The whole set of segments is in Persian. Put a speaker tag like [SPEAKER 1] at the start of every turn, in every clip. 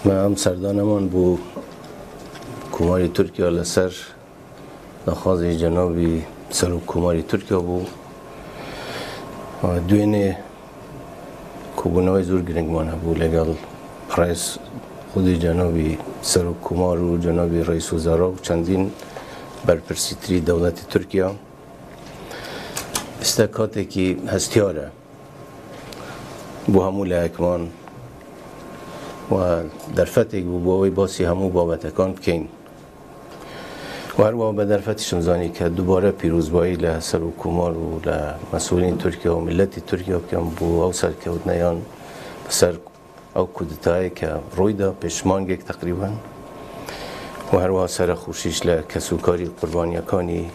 [SPEAKER 1] ما هم سردانمان بو کماری ترکیه لسر نخواز جنابی سر کماری ترکیه بو دوینه کبونای زور گرنگمانه بو لگل رئیس خود جنابی سر کمار و جنابی رئیس وزراء و چندین برپرسیتری دولت ترکیه استکاته که هستیاره بو همو لحکمان و در فتح بو باوی باسی همو بابتکان بکن و هر وقت به در فتح شمزانی که دوباره پیروزبایی لسر و کمار و لمسئولین ترکیه و ملت ترکیه بکن بو او سرکودنیان بسر او کودتایی که روی دا پشمانگک تقریبا و هر وقت سر خوشیش لکسوکاری قربانیکانی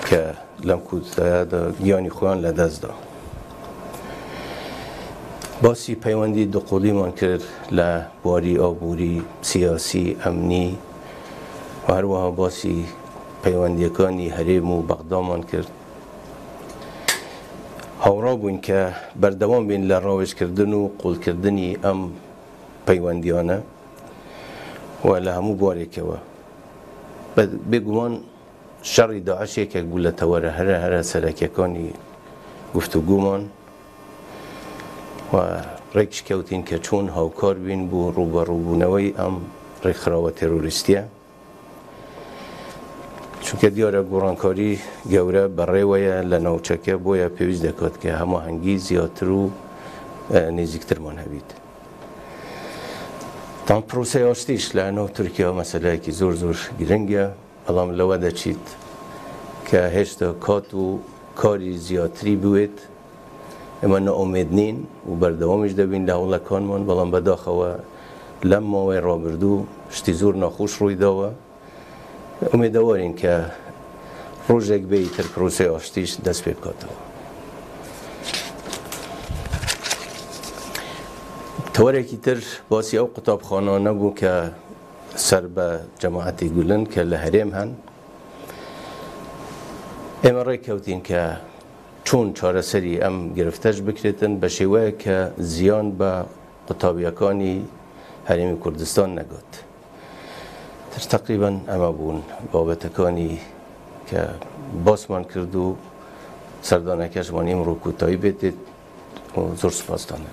[SPEAKER 1] که لم کودتایی دا گیانی خوان لدست دا باسی پیوندی دو قولی من کرد لباری آبوری سیاسی امنی و هر وقت باسی پیوندیکانی حریم و بغداد من کرد هاورا بوین که بردوام بین لراوش کردن و قول کردنی ام پیوندیانه و لهمو باری که و بگومان شر داعش که گوله تواره هر سرکیکانی گفتگومان و ریکش کهوتین که چون هاوکار بین بو روبونوی ام ریخراو تروریستیه چون که دیاره گورانکاری گوره برای ویا لناوچکه بویا پیوز دکات که همه هنگی زیادتر و نزدیکتر من هبید تام پروسه آشتیش لانو ترکیه مسئله که زور گرنگه الان لوده چید که هشتا کات و کاری زیادتری بود اما ناامید نین و بردوامش دبین لحولکان من بلان بداخوه لما و رابردو شتی زور ناخوش روی داوه امیدواریم که روزک بیتر پروسه آشتیش دست پی بکاته طوره که تر باسی او قطاب خانه نبو که سر به جماعتی گلن که لحریم هن امره کوتین که چون چاره سری ام گرفتش بکریتن به شیوه که زیان به قطابیکانی حریم کردستان نگاد تقریبا اما بون بابتکانی که باسمان کردو سردانکش من امرو کوتاهی بیتید و زور سپاس دانم